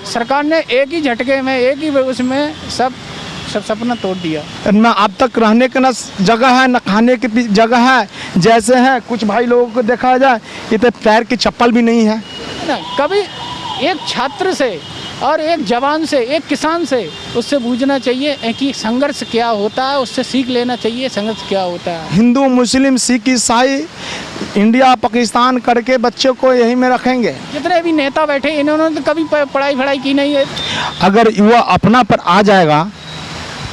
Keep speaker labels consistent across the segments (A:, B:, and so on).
A: सरकार ने एक ही झटके में, एक ही उसमें सब सपना तोड़ दिया।
B: ना अब तक रहने का ना जगह है, ना खाने की जगह है। जैसे हैं कुछ भाई लोगों को देखा जाए, इतने पैर की चप्पल भी नहीं है
A: ना। कभी एक छात्र से और एक जवान से, एक किसान से, उससे पूछना चाहिए कि संघर्ष क्या होता है, उससे सीख लेना चाहिए संघर्ष क्या होता है।
B: हिंदू, मुस्लिम, सिख, ईसाई, इंडिया, पाकिस्तान करके बच्चों को यही में रखेंगे।
A: जितने भी नेता बैठे इन्होंने तो कभी पढ़ाई की नहीं है।
B: अगर युवा अपना पर आ जाएगा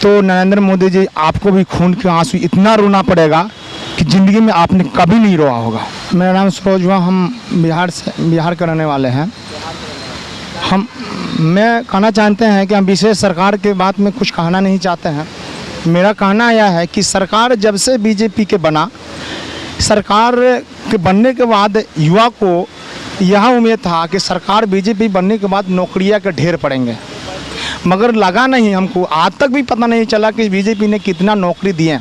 B: तो नरेंद्र मोदी जी आपको भी खून के आंसू इतना रोना पड़ेगा कि ज़िंदगी में आपने कभी नहीं रोआ होगा। मेरा नाम सरोज हुआ, हम बिहार के रहने वाले हैं। मैं कहना चाहते हैं कि हम विशेष सरकार के बात में कुछ कहना नहीं चाहते हैं। मेरा कहना यह है कि सरकार जब से बीजेपी के बना, सरकार के बनने के बाद युवा को यह उम्मीद था कि सरकार बीजेपी बनने के बाद नौकरियां के ढेर पड़ेंगे, मगर लगा नहीं। हमको आज तक भी पता नहीं चला कि बीजेपी ने कितना नौकरी दिए,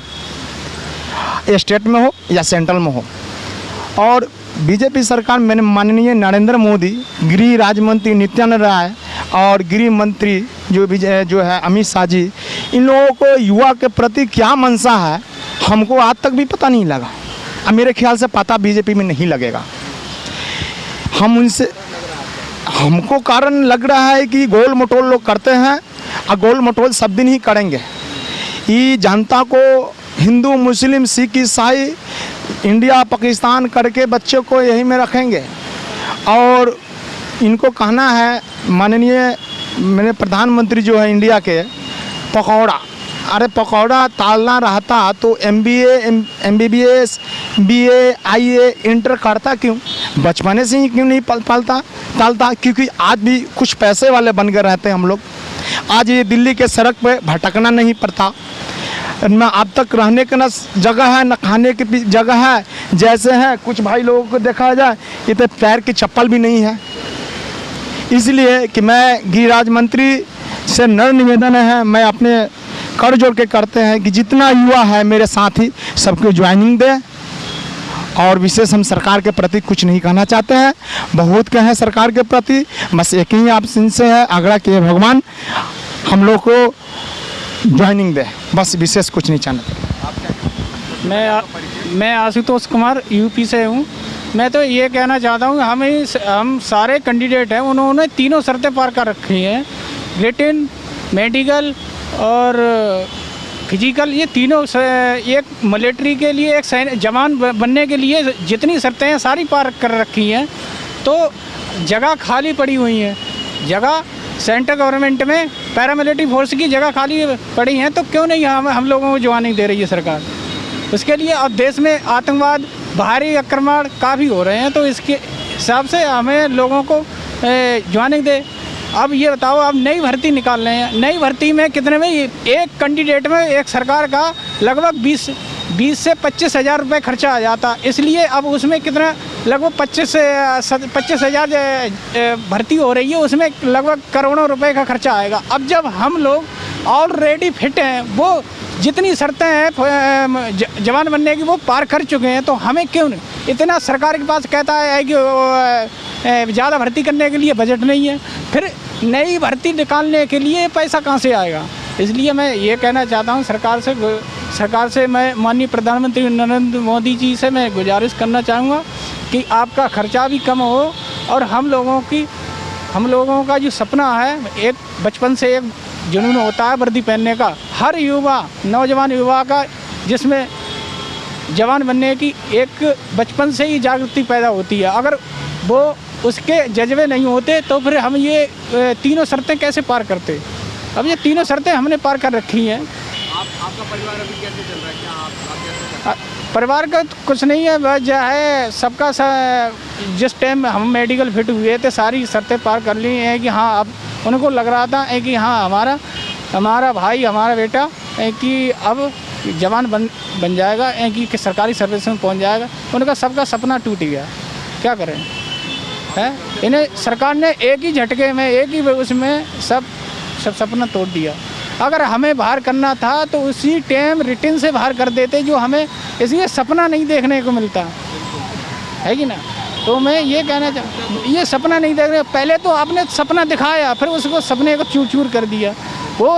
B: स्टेट में हो या सेंट्रल में हो। और बीजेपी सरकार में माननीय नरेंद्र मोदी, गृह राज्य मंत्री नित्यानंद राय और गृह मंत्री जो है अमित शाह जी, इन लोगों को युवा के प्रति क्या मनसा है हमको आज तक भी पता नहीं लगा। अब मेरे ख्याल से पता बीजेपी में नहीं लगेगा। हमको कारण लग रहा है कि गोल मटोल लोग करते हैं और गोल मटोल सब दिन ही करेंगे। ये जनता को हिंदू, मुस्लिम, सिख, ईसाई, इंडिया, पाकिस्तान करके बच्चों को यही में रखेंगे। और इनको कहना है माननीय मेरे प्रधानमंत्री जो है इंडिया के, पकौड़ा, अरे पकौड़ा तालना रहता तो MBA, MBBS, BA, IA, inter करता क्यों? बचपने से ही क्यों नहीं टालता? क्योंकि आज भी कुछ पैसे वाले बन गए रहते हैं हम लोग। आज ये दिल्ली के सड़क पे भटकना नहीं पड़ता, ना अब तक रहने का ना जगह है, ना खाने की जगह है। जैसे हैं कुछ भाई लोगों को देखा जाए, इतने पैर की चप्पल भी नहीं है। इसलिए कि मैं गृह राज्य मंत्री से नर निवेदन है, मैं अपने कर जोड़ के करते हैं कि जितना युवा है मेरे साथी सबको ज्वाइनिंग दे। और विशेष हम सरकार के प्रति कुछ नहीं कहना चाहते हैं, बहुत कहें सरकार के प्रति, बस एक ही आप इनसे है आग्रह कि भगवान हम लोग को ज्वाइनिंग दे, बस विशेष कुछ नहीं चाहते।
A: मैं आशुतोष कुमार यूपी से हूँ। मैं तो ये कहना चाहता हूँ हम सारे कैंडिडेट हैं, उन्होंने तीनों शर्तें पार कर रखी हैं, रिटन, मेडिकल और फिजिकल। ये तीनों एक मिलिट्री के लिए, एक जवान बनने के लिए जितनी शर्तें हैं सारी पार कर रखी हैं। तो जगह खाली पड़ी हुई हैं, जगह सेंट्रल गवर्नमेंट में पैरामिलिट्री फोर्स की जगह खाली पड़ी हैं, तो क्यों नहीं हम लोगों को ज्वाइनिंग दे रही है सरकार? उसके लिए अब देश में आतंकवाद, बाहरी आक्रमण काफ़ी हो रहे हैं, तो इसके हिसाब से हमें लोगों को ज्वाइनिंग दे। अब ये बताओ, अब नई भर्ती निकाल रहे हैं, नई भर्ती में कितने में एक कैंडिडेट में एक सरकार का लगभग 20 से 25 हज़ार रुपये खर्चा आ जाता। इसलिए अब उसमें कितना लगभग 25 हज़ार भर्ती हो रही है, उसमें लगभग करोड़ों रुपए का खर्चा आएगा। अब जब हम लोग ऑलरेडी फिट हैं, वो जितनी शर्तें हैं जवान बनने की वो पार कर चुके हैं, तो हमें क्यों नहीं इतना? सरकार के पास कहता है कि ज़्यादा भर्ती करने के लिए बजट नहीं है, फिर नई भर्ती निकालने के लिए पैसा कहाँ से आएगा? इसलिए मैं ये कहना चाहता हूँ सरकार से मैं माननीय प्रधानमंत्री नरेंद्र मोदी जी से मैं गुजारिश करना चाहूँगा कि आपका खर्चा भी कम हो और हम लोगों का जो सपना है, एक बचपन से एक जुनून होता है वर्दी पहनने का, हर युवा, नौजवान युवा का, जिसमें जवान बनने की एक बचपन से ही जागृति पैदा होती है। अगर वो उसके जज्बे नहीं होते तो फिर हम ये तीनों शर्तें कैसे पार करते? अब ये तीनों शर्तें हमने पार कर रखी हैं।
C: आपका परिवार अभी कैसे चल रहा है? क्या आप
A: परिवार का तो कुछ नहीं है, बस जो है सबका जिस टाइम हम मेडिकल फिट हुए थे सारी शर्तें पार कर ली हैं कि हाँ, अब उनको लग रहा था कि हाँ हमारा भाई, हमारा बेटा कि अब जवान बन जाएगा, कि सरकारी सर्विस में पहुंच जाएगा। उनका सबका सपना टूट गया, क्या करें? है इन्हें सरकार ने एक ही झटके में, एक ही उसमें सब सपना तोड़ दिया। अगर हमें बाहर करना था तो उसी टाइम रिटर्न से बाहर कर देते, जो हमें इसलिए सपना नहीं देखने को मिलता है कि ना। तो मैं ये कहना ये सपना नहीं देख रहे। पहले तो आपने सपना दिखाया, फिर उसको सपने को चूर चूर कर दिया, वो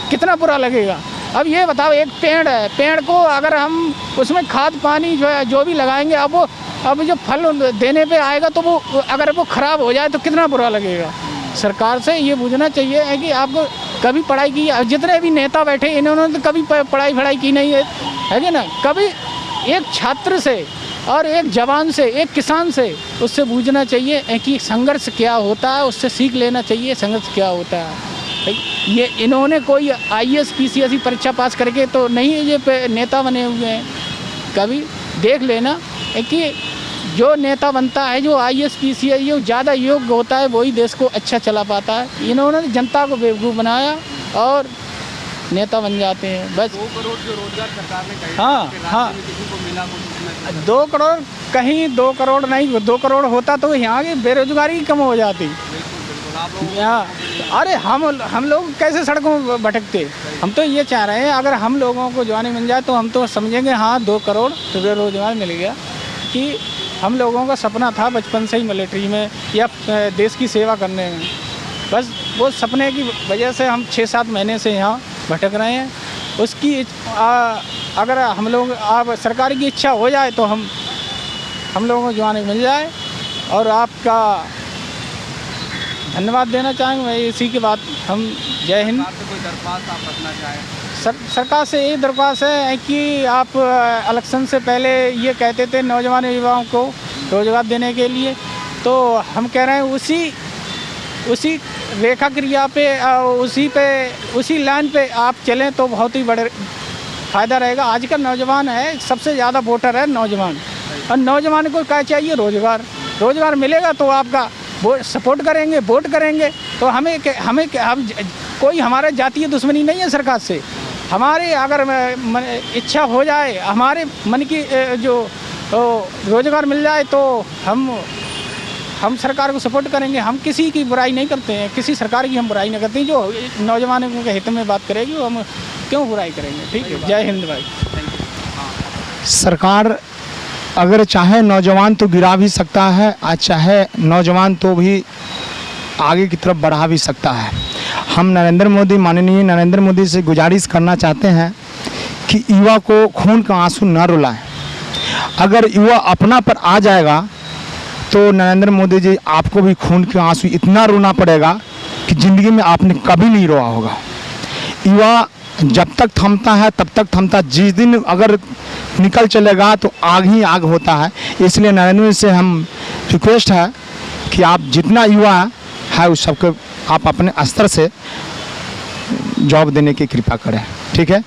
A: कितना बुरा लगेगा। अब ये बताओ, एक पेड़ है, पेड़ को अगर हम उसमें खाद पानी जो है जो भी लगाएंगे, अब जो फल देने पे आएगा तो वो अगर वो ख़राब हो जाए तो कितना बुरा लगेगा। सरकार से ये पूछना चाहिए है कि आपको कभी पढ़ाई की, जितने भी नेता बैठे इन्होंने तो कभी पढ़ाई की नहीं है कि ना। कभी एक छात्र से और एक जवान से, एक किसान से, उससे पूछना चाहिए कि संघर्ष क्या होता है, उससे सीख लेना चाहिए संघर्ष क्या होता है। ये इन्होंने कोई IAS PCSE परीक्षा पास करके तो नहीं ये नेता बने हुए हैं। कभी देख लेना कि जो नेता बनता है, जो IAS PCSE जो ज़्यादा योग्य होता है, वही देश को अच्छा चला पाता है। इन्होंने जनता को बेवकूफ़ बनाया और नेता बन जाते हैं बस।
C: 2 करोड़ जो रोजगार सरकार ने कहा,
A: हाँ,
C: किसी को मिला वो पूछना चाहिए।
A: 2 करोड़ कहीं 2 करोड़ नहीं, 2 करोड़ होता तो यहाँ की बेरोजगारी कम हो जाती।
C: आप लोग
A: यहाँ अरे हम लोग कैसे सड़कों पर भटकते। हम तो ये चाह रहे हैं अगर हम लोगों को जवानी मिल जाए तो हम तो समझेंगे हाँ 2 करोड़ रोजगार मिल गया। कि हम लोगों का सपना था बचपन से ही मिलिट्री में या देश की सेवा करने में, बस वो सपने की वजह से हम 6-7 महीने से यहाँ भटक रहे हैं। उसकी अगर हम लोग सरकार की इच्छा हो जाए तो हम लोगों को जवानी मिल जाए। और आपका धन्यवाद देना चाहेंगे मैं इसी के बाद। हम जय हिंद।
C: सरकार से कोई दरख्वास्त आप रखना चाहें?
A: सरकार से यही दरख्वास्त है कि आप इलेक्शन से पहले ये कहते थे नौजवान युवाओं को रोजगार देने के लिए, तो हम कह रहे हैं उसी रेखा क्रिया पे उसी लाइन पे आप चलें तो बहुत ही बड़े फ़ायदा रहेगा। आज का नौजवान है, सबसे ज़्यादा वोटर है नौजवान, और नौजवान को क्या चाहिए? रोज़गार मिलेगा तो आपका सपोर्ट करेंगे, वोट करेंगे। तो हम कोई हमारे जातीय दुश्मनी नहीं है सरकार से। हमारे अगर इच्छा हो जाए, हमारे मन की जो रोज़गार मिल जाए तो हम सरकार को सपोर्ट करेंगे। हम किसी की बुराई नहीं करते हैं, किसी सरकार की हम बुराई नहीं करते हैं। जो नौजवानों के हित में बात करेगी वो हम क्यों बुराई करेंगे। ठीक है, जय हिंद भाई।
B: सरकार अगर चाहे नौजवान तो गिरा भी सकता है, और चाहे नौजवान तो भी आगे की तरफ बढ़ा भी सकता है। हम माननीय नरेंद्र मोदी से गुजारिश करना चाहते हैं कि युवा को खून का आंसू न रुलाएं। अगर युवा अपना पर आ जाएगा तो नरेंद्र मोदी जी आपको भी खून के आंसू इतना रोना पड़ेगा कि ज़िंदगी में आपने कभी नहीं रोआ होगा। युवा जब तक थमता है तब तक थमता, जिस दिन अगर निकल चलेगा तो आग ही आग होता है। इसलिए नरेंद्र मोदी से हम रिक्वेस्ट है कि आप जितना युवा है उस सबको आप अपने स्तर से जॉब देने की कृपा करें। ठीक है।